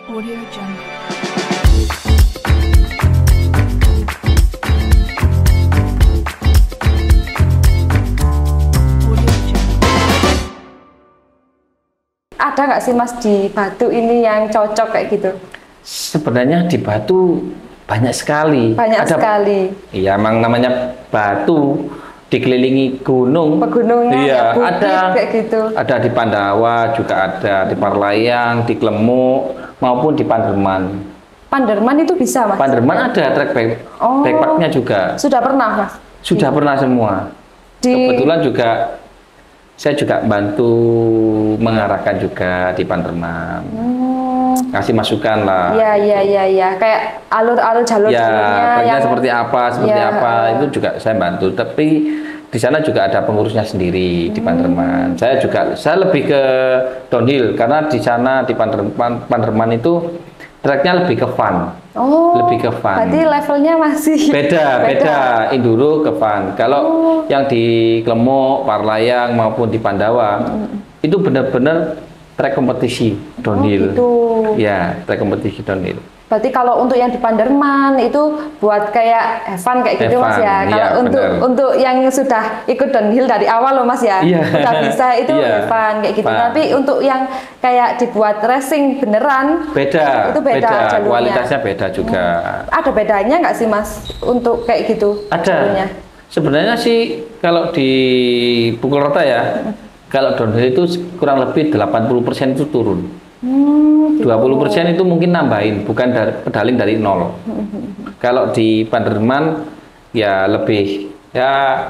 Audio Jungle. Audio Jungle. Ada nggak sih Mas di Batu ini yang cocok kayak gitu? Sebenarnya di Batu banyak sekali. Banyak sekali. Iya, emang namanya Batu dikelilingi gunung. Pegunungan, Iya, ya, bukit, ada kayak gitu. Ada di Pandawa juga ada, di Parlayang, di Klemuk maupun di Panderman. Panderman itu bisa Mas? Panderman ada trek backpacknya juga. Sudah pernah Mas? Sudah pernah semua. Kebetulan juga saya juga bantu mengarahkan juga di Panderman. Kasih masukan lah. Iya. Kayak alur-alur jalur-jalurnya ya, yang seperti apa itu juga saya bantu. Tapi di sana juga ada pengurusnya sendiri di Panderman. Saya lebih ke downhill karena di sana di Panderman itu treknya lebih ke fun. Lebih ke fun. Berarti levelnya masih beda. Enduro ke fun. Kalau yang di Klemuk, Parlayang maupun di Pandawa itu benar-benar trek kompetisi downhill. Gitu. Ya, trek kompetisi downhill. Berarti kalau untuk yang di Panderman itu buat kayak Evan kayak gitu Mas ya. Kalau untuk yang sudah ikut downhill dari awal loh Mas ya. Sudah bisa itu Evan kayak gitu. Tapi untuk yang kayak dibuat racing beneran itu beda jalurnya. Kualitasnya beda juga. Ada bedanya nggak sih Mas untuk kayak gitu? Ada. Jalurnya? Sebenarnya sih kalau di pukul rata ya, kalau downhill itu kurang lebih 80% itu turun. 20% itu mungkin nambahin, bukan pedaling dari nol. Kalau di Panderman ya lebih ya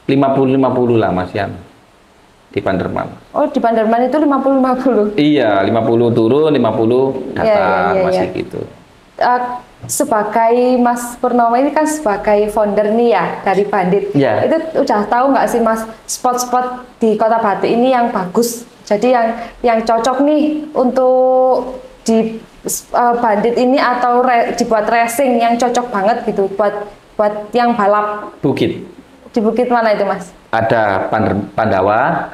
50-50 lah Mas Yan. Di Panderman. Oh, di Panderman itu 50-50. Iya, 50 turun, 50 datang, masih gitu. Sebagai Mas Purnomo ini kan sebagai founder nih ya dari Bandit. Itu udah tahu nggak sih Mas spot-spot di Kota Batu ini yang bagus? Jadi yang cocok nih untuk di Bandit ini atau dibuat racing yang cocok banget gitu buat yang balap. Bukit. Di bukit mana itu Mas? Ada Pandawa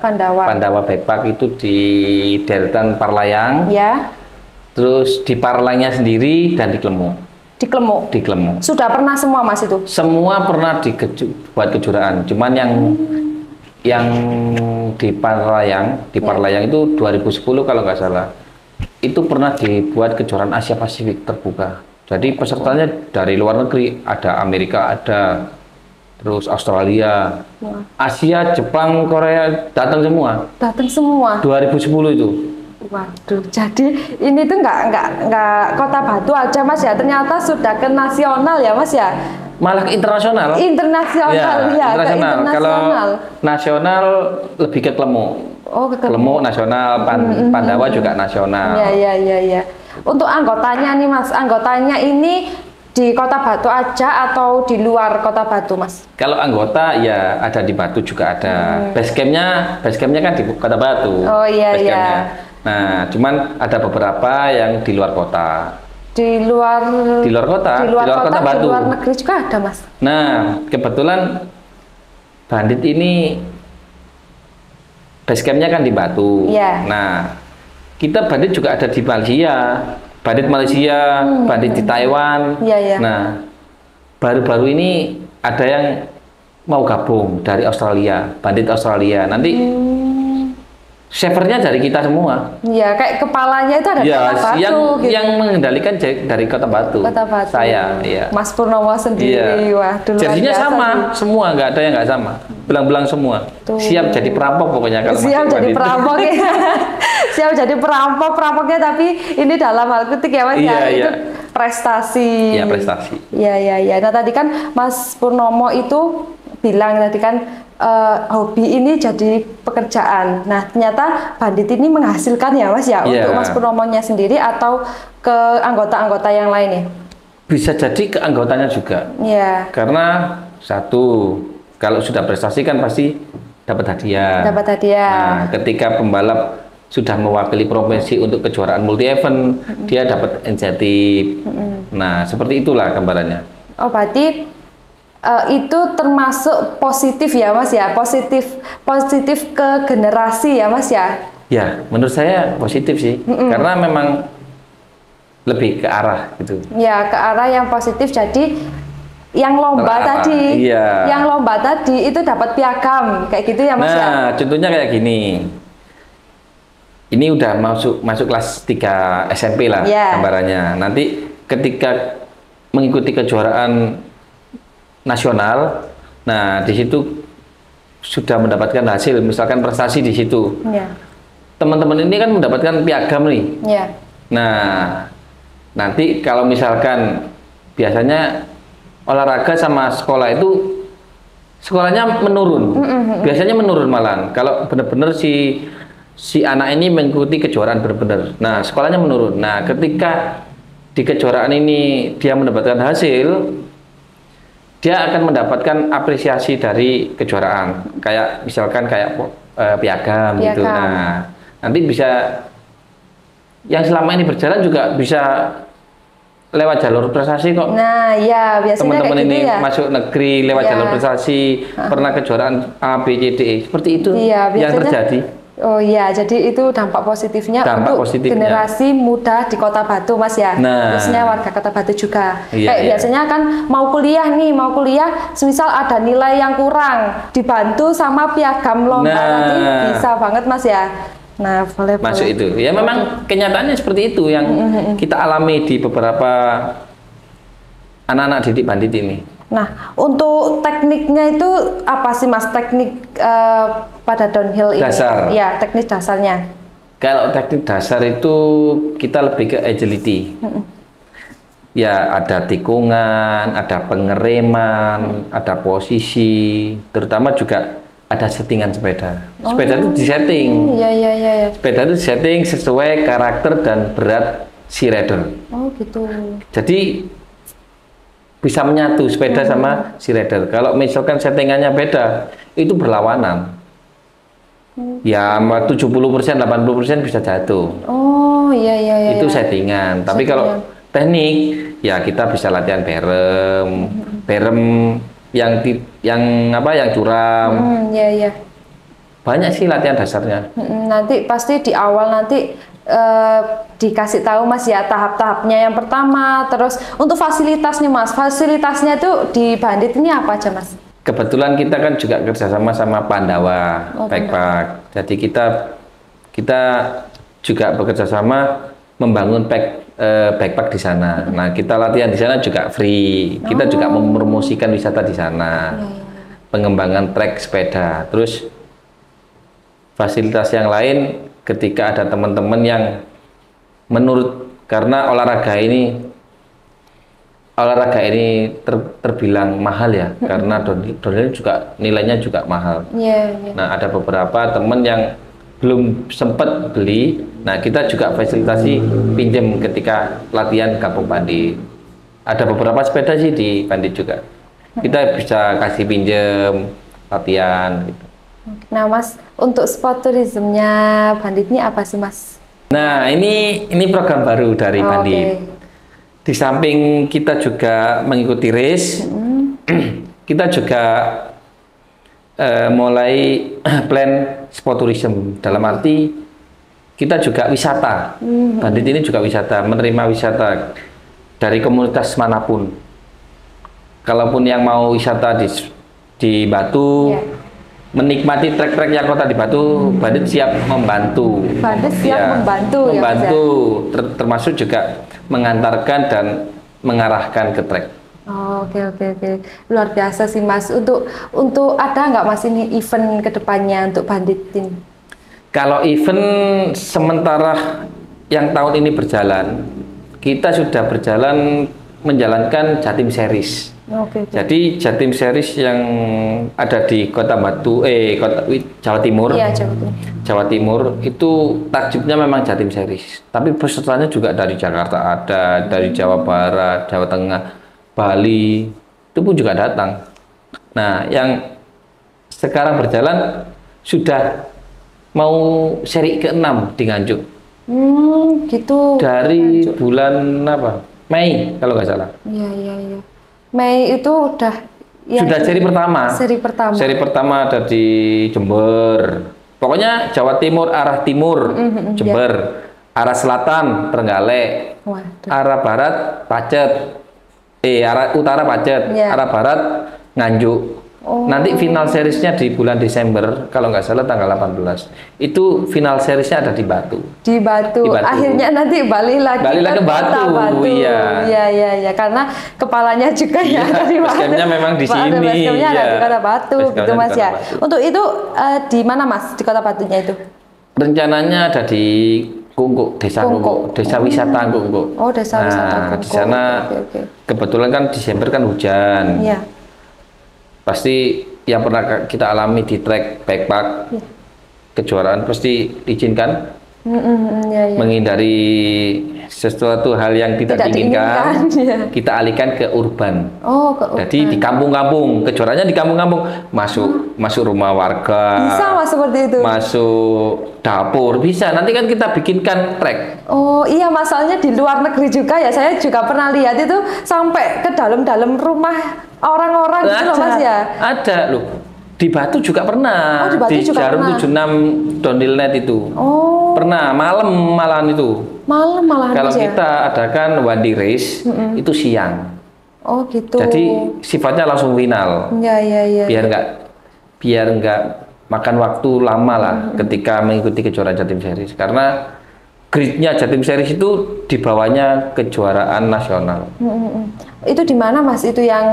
Backpack itu di deretan Parlayang. Ya. Terus di Parlayangnya sendiri dan di Klemuk. Di Klemuk. Di Klemuk. Sudah pernah semua Mas itu? Semua pernah buat kejuaraan. Cuman yang di Parlayang itu 2010 kalau nggak salah. Itu pernah dibuat kejuaraan Asia Pasifik terbuka. Jadi pesertanya dari luar negeri, ada Amerika, ada terus Australia, Asia, Jepang, Korea, datang semua. Datang semua. 2010 itu. Waduh, jadi ini tuh nggak Kota Batu aja Mas ya, ternyata sudah ke nasional ya Mas ya. Malah internasional. Internasional. Kalau nasional lebih ke Klemuk. Oh, ke Klemuk nasional, Pandawa juga nasional. Iya. Untuk anggotanya nih Mas, anggotanya ini di Kota Batu aja atau di luar Kota Batu Mas? Kalau anggota ya ada di Batu juga ada. Basecampnya kan di Kota Batu. Oh iya. Nah, cuman ada beberapa yang di luar kota. Di luar kota Batu. Di luar negeri juga ada Mas. Nah, kebetulan Bandit ini basecampnya kan di Batu. Nah, kita Bandit juga ada di Malaysia. Bandit Malaysia, Bandit di Taiwan. Nah, baru-baru ini ada yang mau gabung dari Australia, Bandit Australia. Nanti servernya dari kita semua. Iya, kayak kepalanya itu ada di Kota Batu. Yang mengendalikan dari Kota Batu. Saya, iya. Mas Purnomo sendiri, wah dulu. Jersinya sama, semua nggak ada yang nggak sama. Belang-belang semua. Siap jadi perampok pokoknya kalau siap jadi perampok ya. Siap jadi perampoknya tapi ini dalam hal ketik ya Mas ya. Itu prestasi. Iya, prestasi. Iya. Nah, tadi kan Mas Purnomo itu bilang tadi kan hobi ini jadi pekerjaan. Nah, ternyata Bandit ini menghasilkan ya Mas ya untuk Mas Purnomonya sendiri atau ke anggota-anggota yang lainnya? Bisa jadi ke anggotanya juga. Iya. Karena satu, kalau sudah prestasi kan pasti dapat hadiah. Nah, ketika pembalap sudah mewakili provinsi untuk kejuaraan multi event, dia dapat insentif. Nah, seperti itulah gambarannya. Oh, berarti itu termasuk positif ya Mas ya, positif ke generasi ya Mas ya. Ya, menurut saya positif sih, karena memang lebih ke arah gitu. Ya, ke arah yang positif. Jadi yang lomba tadi, yang lomba tadi itu dapat piagam kayak gitu ya Mas ya. Nah, contohnya kayak gini. Ini udah masuk kelas 3 SMP lah gambarannya. Nanti ketika mengikuti kejuaraan nasional, nah di situ sudah mendapatkan hasil, misalkan prestasi di situ. Teman-teman ini kan mendapatkan piagam nih. Nah, nanti kalau misalkan biasanya olahraga sama sekolah itu sekolahnya menurun, biasanya menurun malah. Kalau benar-benar si anak ini mengikuti kejuaraan benar-benar, nah sekolahnya menurun. Nah, ketika di kejuaraan ini dia mendapatkan hasil, dia akan mendapatkan apresiasi dari kejuaraan, kayak misalkan kayak piagam gitu. Nah, nanti bisa yang selama ini berjalan juga bisa lewat jalur prestasi kok. Nah, ya biasanya teman-teman ini gitu masuk negeri lewat jalur prestasi, pernah kejuaraan A, B, C, D, E. Seperti itu yang terjadi. Oh iya, jadi itu dampak positifnya untuk generasi muda di Kota Batu, Mas ya. Biasanya warga Kota Batu juga. Biasanya kan mau kuliah, semisal ada nilai yang kurang, dibantu sama piagam lomba tadi, bisa banget Mas ya. Nah, boleh masuk itu. Ya memang kenyataannya seperti itu yang kita alami di beberapa anak-anak didik bandit ini. Nah, untuk tekniknya itu apa sih Mas? Teknik pada downhill ini? Dasar. Ya, teknik dasarnya. Kalau teknik dasar itu kita lebih ke agility. Ya, ada tikungan, ada pengereman, ada posisi, terutama juga ada settingan sepeda. Sepeda itu disetting. Sepeda itu disetting sesuai karakter dan berat si rider. Oh gitu. Jadi bisa menyatu sepeda sama si rider. Kalau misalkan settingannya beda, itu berlawanan. Ya 70%, 80% bisa jatuh. Oh iya. Itu settingan. Tapi kalau teknik, ya kita bisa latihan barem yang curam. Banyak sih latihan dasarnya. Nanti pasti di awal nanti dikasih tahu Mas ya tahap-tahapnya. Yang pertama, terus untuk fasilitasnya Mas, fasilitasnya itu di Bandit ini apa aja Mas? Kebetulan kita kan juga kerjasama sama Pandawa Bikepark. Jadi kita juga bekerja sama membangun bikepark di sana. Nah, kita latihan di sana juga free. Kita juga mempromosikan wisata di sana. Pengembangan trek sepeda. Terus fasilitas yang lain ketika ada teman-teman yang karena olahraga ini terbilang mahal ya, karena downhill juga nilainya juga mahal. Nah, ada beberapa teman yang belum sempat beli, nah kita juga fasilitasi pinjam ketika latihan Kampung Bandit. Ada beberapa sepeda sih di Bandit juga, kita bisa kasih pinjam latihan gitu. Nah Mas, untuk sport tourismnya Bandit ini apa sih Mas? Nah ini program baru dari Bandit. Di samping kita juga mengikuti race, kita juga mulai plan sport tourism, dalam arti kita juga wisata. Bandit ini juga wisata, menerima wisata dari komunitas manapun. Kalaupun yang mau wisata di Batu, menikmati trek-trek yang kota di Batu, Bandit siap membantu. Bandit siap membantu termasuk juga mengantarkan dan mengarahkan ke trek. Oke. Luar biasa sih Mas. Untuk ada nggak Mas ini event kedepannya untuk Banditin? Kalau event sementara yang tahun ini berjalan, kita sudah berjalan menjalankan Jatim Series. Jadi Jatim Series yang ada di Kota Batu, Jawa Timur. Jawa Timur itu takjubnya memang Jatim Series. Tapi pesertanya juga dari Jakarta ada, dari Jawa Barat, Jawa Tengah, Bali, itu pun juga datang. Nah, yang sekarang berjalan sudah mau seri ke-6 di Nganjuk. Gitu. Dari bulan apa? Mei kalau nggak salah. Iya. Mei itu udah sudah seri pertama. Seri pertama ada di Jember. Pokoknya Jawa Timur arah timur, Jember. arah selatan Trenggalek, Waduh. arah barat Pacet, arah utara Pacet, arah barat Nganjuk. Nanti final seriesnya di bulan Desember, kalau nggak salah tanggal 18. Itu final seriesnya ada di Batu. Di Batu. Akhirnya nanti balik lagi ke Batu. Iya. Iya. Karena kepalanya juga ya dari Batu. Basecampnya memang di sini. Basecampnya ada di Kota Batu, gitu Mas ya. Untuk itu di mana Mas di Kota Batunya itu? Rencananya ada di Kungkuk, Desa Kungkuk, Desa Wisata Kungkuk. Oh, Desa Wisata Kungkuk. Di sana kebetulan kan Desember kan hujan. Iya. Pasti yang pernah kita alami di trek backpack kejuaraan pasti diizinkan menghindari sesuatu hal yang tidak diinginkan, kita alihkan ke urban. Oh, ke urban. Jadi di kampung-kampung, kejuaraannya di kampung-kampung, masuk rumah warga. Bisa Mas seperti itu. Masuk dapur bisa. Nanti kan kita bikinkan trek. Oh iya, masalahnya di luar negeri juga ya. Saya juga pernah lihat itu sampai ke dalam-dalam rumah orang-orang gitu loh Mas ya. Ada loh. Di Batu juga pernah. Oh, di Batu juga Jarum pernah. 76 Downhill.net itu. Oh. Pernah malahan itu. Malahan kalau ya? kita adakan one day race itu siang. Oh gitu. Jadi sifatnya langsung final. Iya. Biar nggak makan waktu lama lah ketika mengikuti kejuaraan Jatim Series, karena gridnya Jatim Series itu di bawahnya kejuaraan nasional. Itu di mana Mas? Itu yang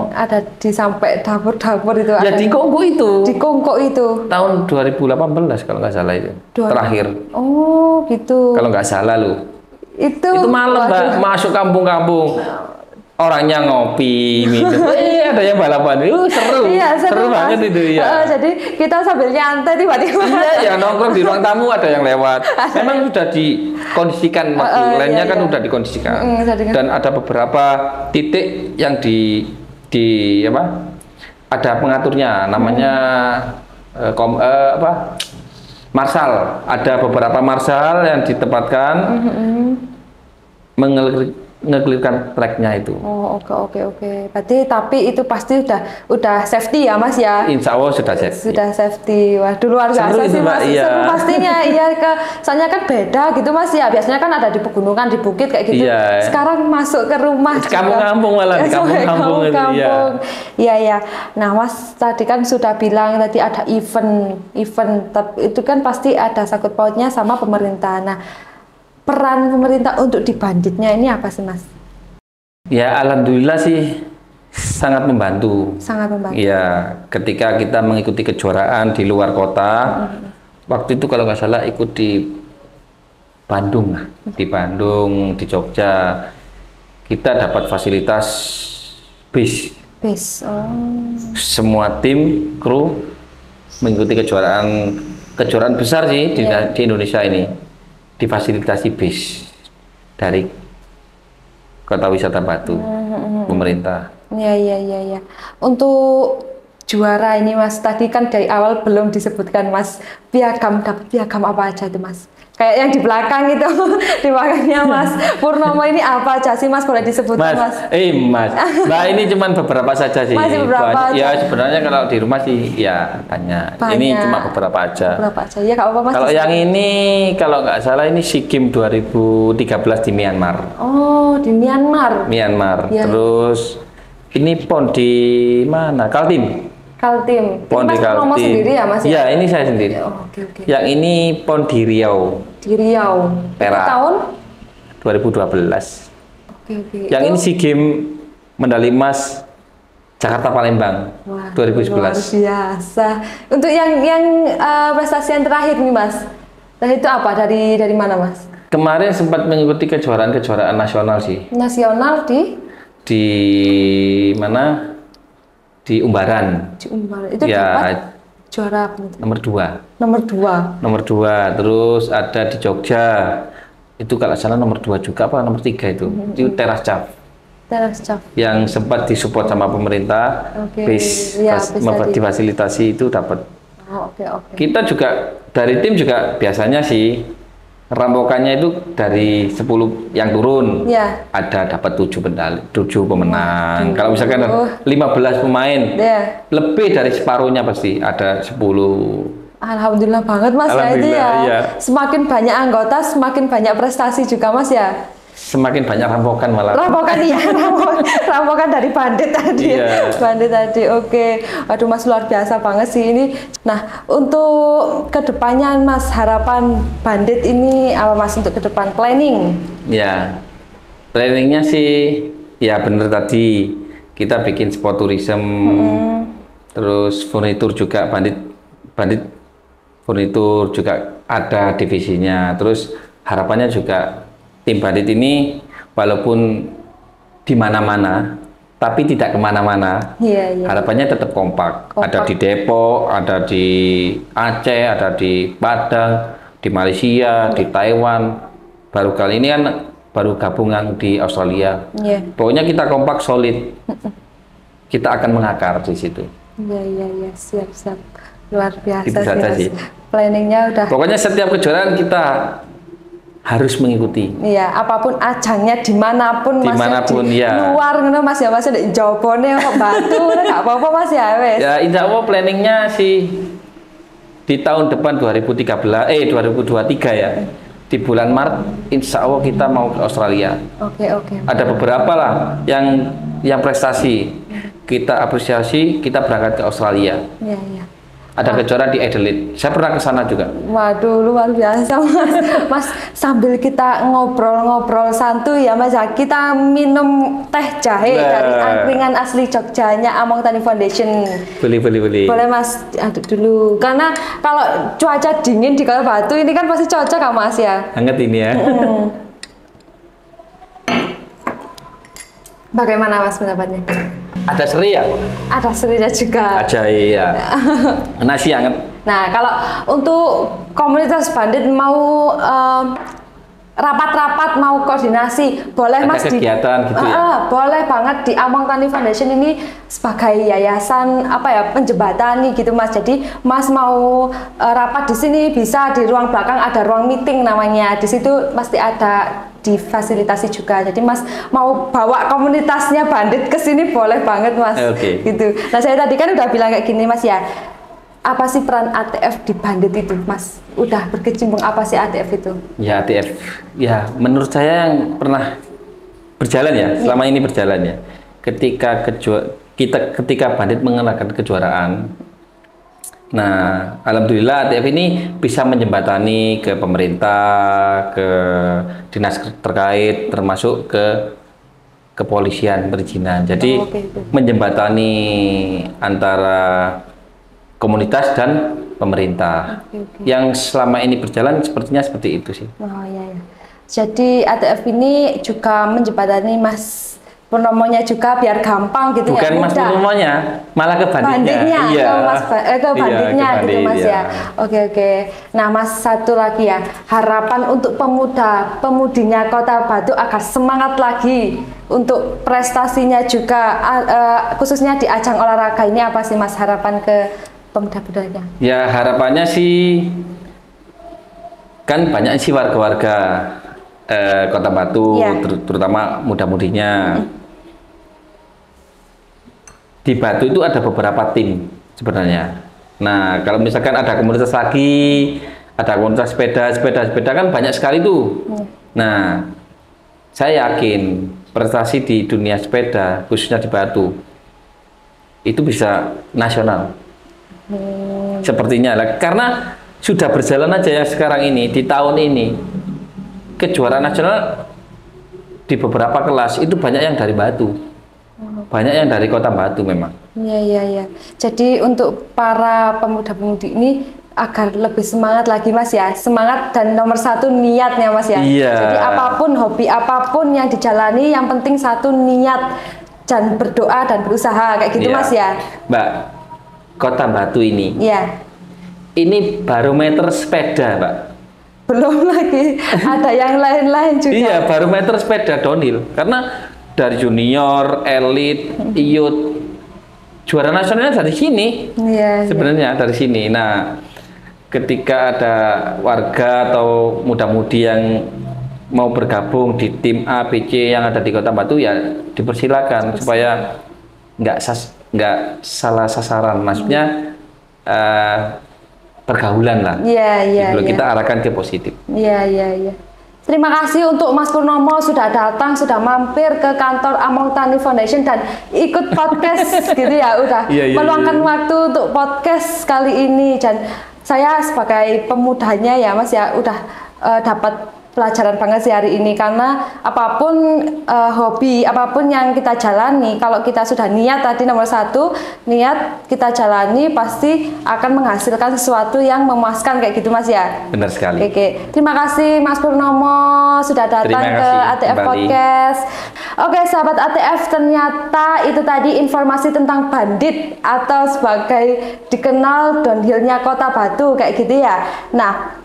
ada di sampai dapur-dapur itu? Ya di Kongko itu. Di Kongko itu. Tahun 2018 kalau nggak salah itu. Terakhir. Oh gitu. Kalau nggak salah loh. Itu malam Mbak, masuk kampung-kampung. Orangnya ngopi, minum. Ada yang balapan. Seru. Iya, seru banget itu ya. Jadi kita sambil nyantai tiba-tiba. Iya, ya nongkrong di ruang tamu ada yang lewat. Memang sudah dikondisikan waktu lainnya kan sudah dikondisikan. Dan ada beberapa titik yang di apa? Ada pengaturnya, namanya marshal. Ada beberapa marshal yang ditempatkan ngeklirkan tracknya itu. Oh oke. Berarti tapi itu pasti udah safety ya Mas ya? Insya Allah sudah safety. Sudah safety. Wah luar biasa sih Mas. Iya. Seru pastinya. Iya soalnya kan beda gitu Mas ya. Biasanya kan ada di pegunungan, di bukit kayak gitu. Iya. Sekarang masuk ke rumah. Di kampung-kampung malah di kampung-kampung itu. Iya. Nah Mas tadi kan sudah bilang tadi ada event. Itu kan pasti ada sangkut pautnya sama pemerintah. Nah peran pemerintah untuk di Banditnya ini apa sih Mas? Ya alhamdulillah sih sangat membantu. Sangat membantu. Ya ketika kita mengikuti kejuaraan di luar kota, waktu itu kalau nggak salah ikut di Bandung lah, di Bandung, di Jogja, kita dapat fasilitas bis. Semua tim, kru mengikuti kejuaraan besar sih di Indonesia ini. Difasilitasi bis dari Kota Wisata Batu, pemerintah. Iya. Untuk juara ini Mas, tadi kan dari awal belum disebutkan Mas, piagam apa aja itu Mas? Kayak yang di belakang itu, di belakangnya Mas Purnomo ini apa aja sih Mas, boleh disebutkan Mas? Mas, nah ini cuma beberapa saja sih. Masih beberapa aja. Ya sebenarnya kalau di rumah sih ya banyak. Ini cuma beberapa aja. Ya nggak apa-apa Mas. Kalau yang ini, kalau nggak salah ini SEA Games 2013 di Myanmar. Oh di Myanmar. Ya. Terus ini PON di mana? Kaltim. PON di Kaltim. Mas sendiri ya Mas? Ya ini saya sendiri. Oke. Yang ini PON di Riau. Perak. Tahun 2012. Oke. Yang ini SEA Games medali emas Jakarta Palembang. Wah, 2011. Luar biasa. Untuk yang prestasi yang terakhir nih Mas. Nah itu apa? Dari mana Mas? Kemarin sempat mengikuti kejuaraan nasional sih. Nasional di mana? Di Umbaran. Itu dapat juara apa? Nomor 2. Terus ada di Jogja. Itu kalau salah nomor 2 juga apa nomor 3 itu. Itu teras cap. Yang sempat disupport sama pemerintah. Bis difasilitasi itu dapat. Oke. Kita juga dari tim juga biasanya sih rampokannya itu dari 10 yang turun ada dapat 7 pemenang. Kalau misalkan 15 pemain lebih dari separuhnya pasti ada 10 Alhamdulillah banget Mas ya itu ya. Iya. Semakin banyak anggota, semakin banyak prestasi juga Mas ya. Semakin banyak rampokan malah. Rampokan iya, rampokan dari bandit tadi. Iya. Bandit tadi. Oke. Aduh Mas luar biasa banget sih ini. Nah, untuk kedepannya Mas harapan bandit ini apa Mas untuk ke depan planning? Ya. Planningnya sih ya bener tadi. Kita bikin sport tourism. Terus furnitur juga bandit furnitur juga ada divisinya. Terus harapannya juga tim bandit ini walaupun di mana-mana tapi tidak kemana-mana. Iya. Harapannya tetap kompak. Ada di Depok, ada di Aceh, ada di Padang, di Malaysia, di Taiwan. Baru kali ini kan baru gabungan di Australia. Pokoknya kita kompak solid. Kita akan mengakar di situ. Iya, siap. Luar biasa Itu saja sih. Planningnya udah. Pokoknya setiap kejuaraan kita harus mengikuti. Iya, apapun ajangnya dimanapun Mas. Dimanapun ya. Luar ngono Mas ya Mas di jawabane kok batu nggak apa-apa Mas ya wes. Ya insya Allah planningnya sih di tahun depan 2023 ya. Di bulan Maret insya Allah kita mau ke Australia. Oke. Ada beberapa lah yang prestasi. Kita apresiasi, kita berangkat ke Australia. Iya. Ada kejuaraan di Adelaide. Saya pernah ke sana juga. Waduh, luar biasa Mas. Mas sambil kita ngobrol-ngobrol santuy ya Mas. Kita minum teh jahe dari angkringan asli Jogjanya Among Tani Foundation. Boleh. Boleh Mas, aduk dulu. Karena kalau cuaca dingin di Kota Batu ini kan pasti cocok kan Mas ya. Hangat ini ya. Bagaimana Mas pendapatnya? Ada seri ya? Ada serinya juga. Aja iya. Nasi hangat. Nah, kalau untuk komunitas bandit mau rapat-rapat, mau koordinasi, boleh ada Mas kegiatan gitu ya? Boleh banget di Among Tani Foundation ini sebagai yayasan penjembatani gitu Mas. Jadi Mas mau rapat di sini bisa di ruang belakang ada ruang meeting namanya. Di situ pasti ada difasilitasi juga. Jadi Mas mau bawa komunitasnya bandit ke sini boleh banget Mas. Gitu. Nah, saya tadi kan udah bilang kayak gini Mas ya. Apa sih peran ATF di bandit itu Mas? Udah berkecimpung apa sih ATF itu? Ya ATF. Ya menurut saya yang pernah berjalan ya, selama ini berjalan ya. Ketika bandit mengenakan kejuaraan. Nah, alhamdulillah ATF ini bisa menjembatani ke pemerintah, ke dinas terkait, termasuk ke kepolisian perizinan. Jadi menjembatani antara komunitas dan pemerintah. Yang selama ini berjalan sepertinya seperti itu sih. Oh iya. Jadi ATF ini juga menjembatani Mas Purnomonya juga biar gampang gitu. Bukan Mas Purnomonya, malah ke banditnya. Iya. Ke banditnya gitu Mas ya. Oke. Nah Mas, satu lagi ya, harapan untuk pemudinya Kota Batu agar semangat lagi untuk prestasinya juga khususnya di ajang olahraga ini apa sih Mas harapan ke pemuda-pemudanya? Ya harapannya sih kan banyak sih warga-warga Kota Batu, terutama muda-mudinya. Di Batu itu ada beberapa tim sebenarnya. Nah, kalau misalkan ada komunitas lagi, ada komunitas sepeda kan banyak sekali tuh. Nah, saya yakin prestasi di dunia sepeda, khususnya di Batu, itu bisa nasional. Sepertinya lah, karena sudah berjalan aja ya sekarang ini, di tahun ini, kejuaraan nasional di beberapa kelas itu banyak yang dari Batu. Banyak yang dari Kota Batu memang. Iya. Jadi untuk para pemuda-pemudi ini agar lebih semangat lagi Mas ya. Semangat dan nomor satu niatnya Mas ya. Iya. Jadi apapun, hobi apapun yang dijalani, yang penting satu niat dan berdoa dan berusaha kayak gitu Mas ya. Mbak, Kota Batu ini. Iya. Ini barometer sepeda, Mbak. Belum lagi ada yang lain-lain juga. Iya, barometer sepeda downhill. Karena dari junior, elit, youth, juara nasionalnya dari sini. Iya. Sebenarnya dari sini. Nah, ketika ada warga atau muda-mudi yang mau bergabung di tim A, B, C yang ada di Kota Batu ya dipersilakan supaya nggak salah sasaran. Maksudnya pergaulan lah. Iya. Kita arahkan ke positif. Iya. Terima kasih untuk Mas Purnomo sudah datang, sudah mampir ke kantor Among Tani Foundation dan ikut podcast gitu ya, udah meluangkan waktu untuk podcast kali ini. Dan saya sebagai pemudanya ya Mas ya, udah dapat pelajaran banget sih hari ini, karena apapun hobi, apapun yang kita jalani, kalau kita sudah niat tadi nomor 1, niat kita jalani pasti akan menghasilkan sesuatu yang memuaskan kayak gitu Mas ya. Benar sekali. Oke. Terima kasih Mas Purnomo sudah datang ke ATF kembali. Podcast. Oke sahabat ATF, ternyata itu tadi informasi tentang Bandit atau sebagai dikenal downhillnya Kota Batu kayak gitu ya. Nah,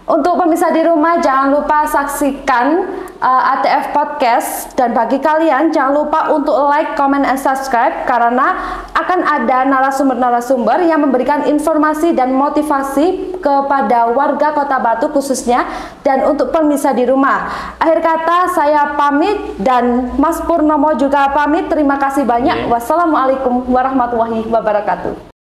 untuk pemirsa di rumah jangan lupa saksikan ATF Podcast, dan bagi kalian jangan lupa untuk like, comment, and subscribe karena akan ada narasumber-narasumber yang memberikan informasi dan motivasi kepada warga Kota Batu khususnya, dan untuk pemirsa di rumah. Akhir kata saya pamit dan Mas Purnomo juga pamit. Terima kasih banyak. Wassalamualaikum warahmatullahi wabarakatuh.